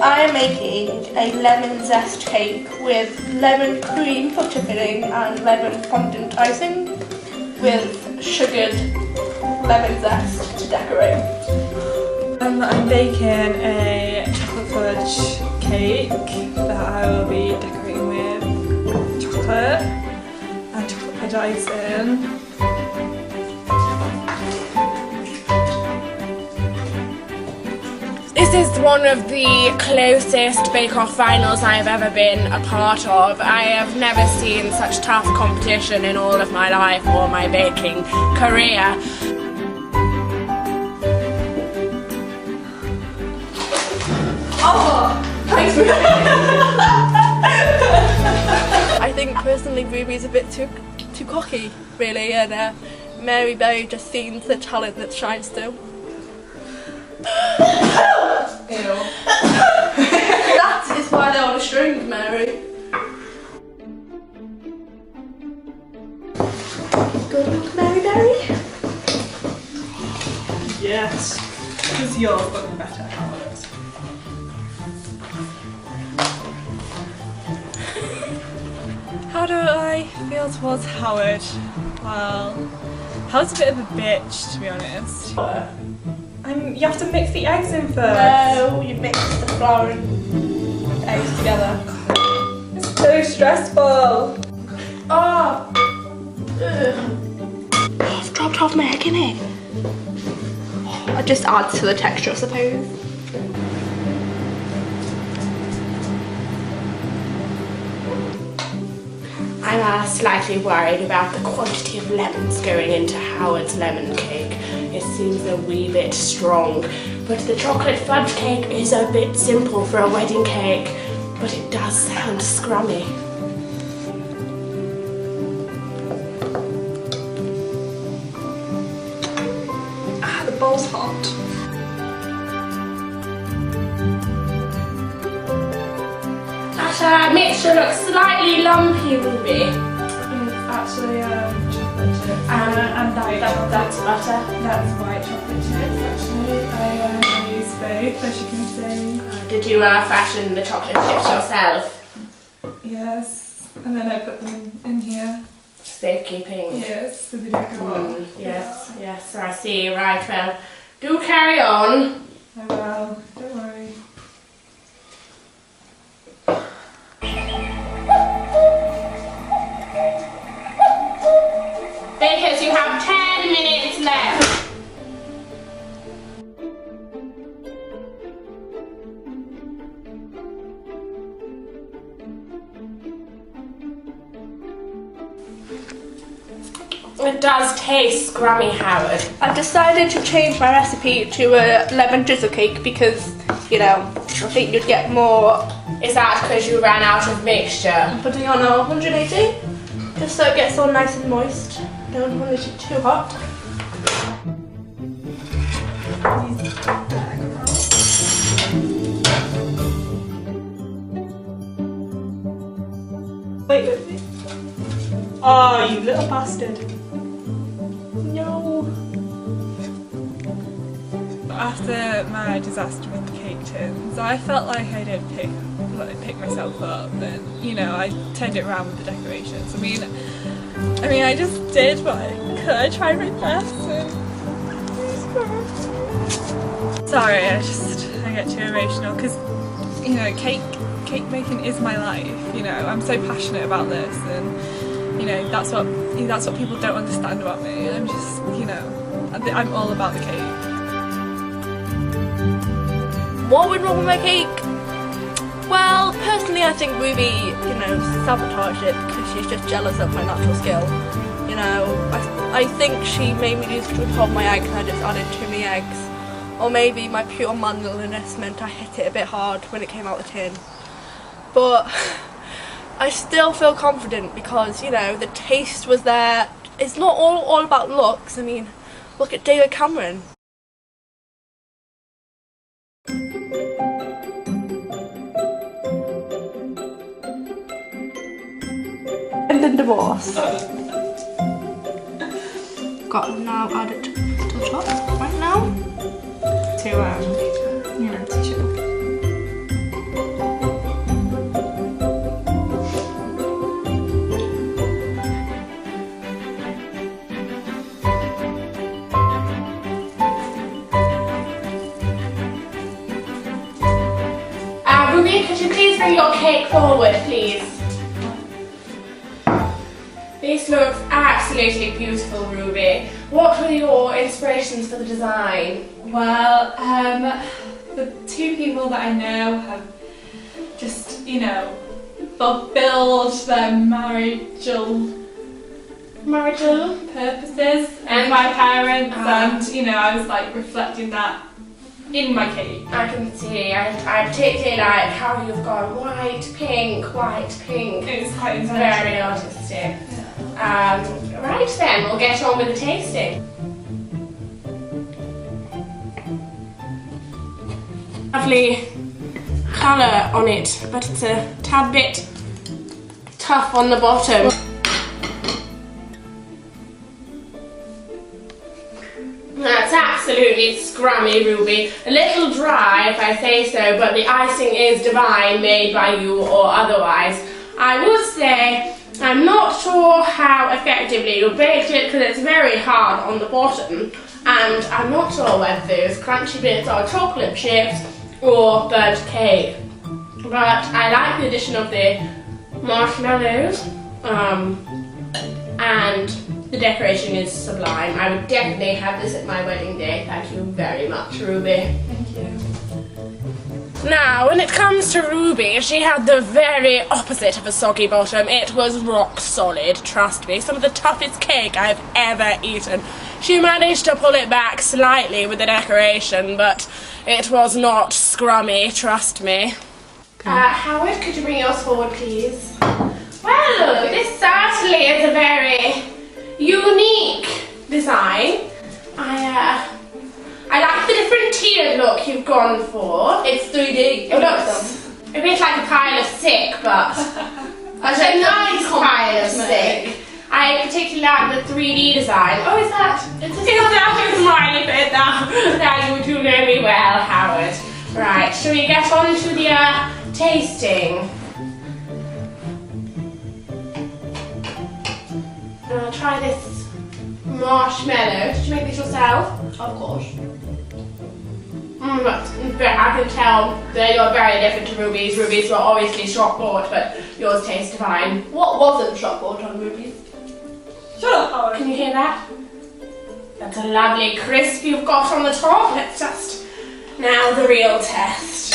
I am making a lemon zest cake with lemon cream fudge filling and lemon fondant icing with sugared lemon zest to decorate. I'm baking a chocolate fudge cake that I will be decorating with chocolate and chocolate fudge icing. This is one of the closest bake-off finals I have ever been a part of. I have never seen such tough competition in all of my life or my baking career. Oh, thanks for I think personally Ruby's a bit too cocky, really, and Mary Berry just seems the talent that shines through. Ew. That is why they're on a string, Mary. Good luck, Mary Berry. Yes, because yours looking better. How do I feel towards Howard? Well, Howard's a bit of a bitch, to be honest. You have to mix the eggs in first. No, you mix the flour and eggs together. It's so stressful. Oh! It's dropped off my egg, innit? It just adds to the texture, I suppose. I'm slightly worried about the quantity of lemons going into Howard's lemon cake. It seems a wee bit strong, but the chocolate fudge cake is a bit simple for a wedding cake, but it does sound scrummy. The bowl's hot. That mixture looks slightly lumpy, Ruby. It's actually chocolate chips and that's butter. That's white chocolate chips actually. I use both, as you can see. Did you fashion the chocolate chips yourself? Yes, and then I put them in here. Safekeeping. Yes, so they don't go off. Yes, yes, I see. Right, well, do carry on. I will, don't worry. Bakers, you have 10 minutes left. It does taste scrummy, Howard. I've decided to change my recipe to a lemon drizzle cake because, you know, I think you'd get more. Is that because you ran out of mixture? I'm putting on a 180 just so it gets all nice and moist. Don't want it too hot. Wait with me. Oh, you little bastard. No. After my disaster with the cake tins, I felt like I didn't pick myself up, and you know, I turned it around with the decorations. I mean, I just did what I could. I tried my best. Sorry, I get too emotional because, you know, cake making is my life. You know, I'm so passionate about this, and you know, that's what people don't understand about me. I'm just, you know, I'm all about the cake. What went wrong with my cake? Well, personally I think Ruby, you know, sabotaged it because she's just jealous of my natural skill. You know, I think she made me lose control of my eggs and I just added too many eggs. Or maybe my pure manliness meant I hit it a bit hard when it came out the tin. But I still feel confident because, you know, the taste was there. It's not all about looks. I mean, look at David Cameron. And then divorce. Got to now add it to the top right now. To tissue. Ruby, could you please bring your cake forward, please? This looks absolutely beautiful, Ruby. What were your inspirations for the design? Well, the two people that I know have just, you know, fulfilled their marital purposes and my parents, and you know, I was like reflecting that in my cake. I can see. I particularly like how you've gone white, pink, white, pink. It's quite intentional. Very artistic. Right then, we'll get on with the tasting. Lovely colour on it, but it's a tad bit tough on the bottom. That's absolutely scrummy, Ruby. A little dry, if I say so, but the icing is divine, made by you or otherwise. I would say I'm not sure how effectively you baked it because it's very hard on the bottom, and I'm not sure whether those crunchy bits are chocolate chips or burnt cake. But I like the addition of the marshmallows, and the decoration is sublime. I would definitely have this at my wedding day. Thank you very much, Ruby. Thank you. Now, when it comes to Ruby, she had the very opposite of a soggy bottom. It was rock solid, trust me. Some of the toughest cake I've ever eaten. She managed to pull it back slightly with the decoration, but it was not scrummy, trust me. Howard, could you bring yours forward, please? Well, this certainly is a very unique design. I like the different tiered look you've gone for. It's 3D. It looks a bit like a pile of sick, but a nice pile of sick. I particularly like the 3D design. Oh, is that? It's that a smiley bit now. Now you do know me well, Howard. Right, shall we get on to the tasting? I'll try this marshmallow. Did you make this yourself? Of course. But I can tell they are very different to Ruby's. Ruby's were obviously shock-bought, but yours taste divine. What wasn't shock-bought on Ruby's? Shut up, Howard. Can you hear that? That's a lovely crisp you've got on the top. Let's just... Now the real test.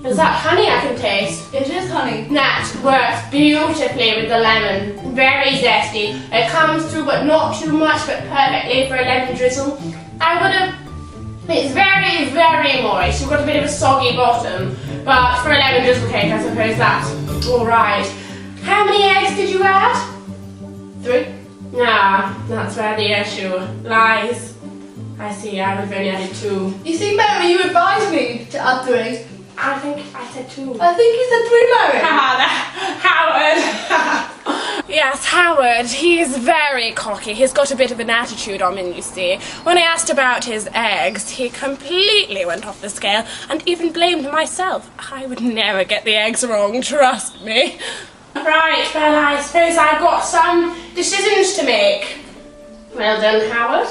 Is that honey I can taste? It is honey. That works beautifully with the lemon. Very zesty. It comes through, but not too much, but perfectly for a lemon drizzle. I would have... It's very, very moist. You've got a bit of a soggy bottom, but for a lemon drizzle cake, I suppose that's alright. How many eggs did you add? 3. Ah, that's where the issue lies. I see, I would have only added 2. You see, Mary, you advised me to add 3. I think I said 2. I think you said 3, Mary. Howard! Yes, Howard, he's very cocky. He's got a bit of an attitude on him, you see. When I asked about his eggs, he completely went off the scale and even blamed myself. I would never get the eggs wrong, trust me. Right, well, I suppose I've got some decisions to make. Well done, Howard.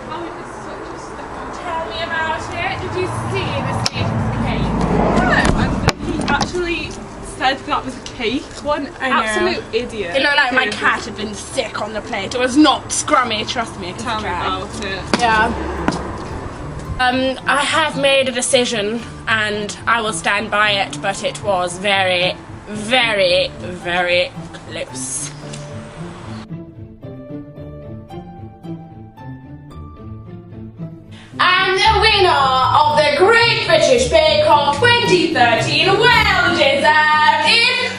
Howard is such a sticker. Tell me about it. Did you see the state of the cake? No, and he actually said that was a cake. What an absolute idiot. It looked like my cat had been sick on the plate. It was not scrummy, trust me. Tell me about it. Yeah. I have made a decision and I will stand by it, but it was very, very, very close. And the winner of the Great British Bake Off 2013 well-deserved is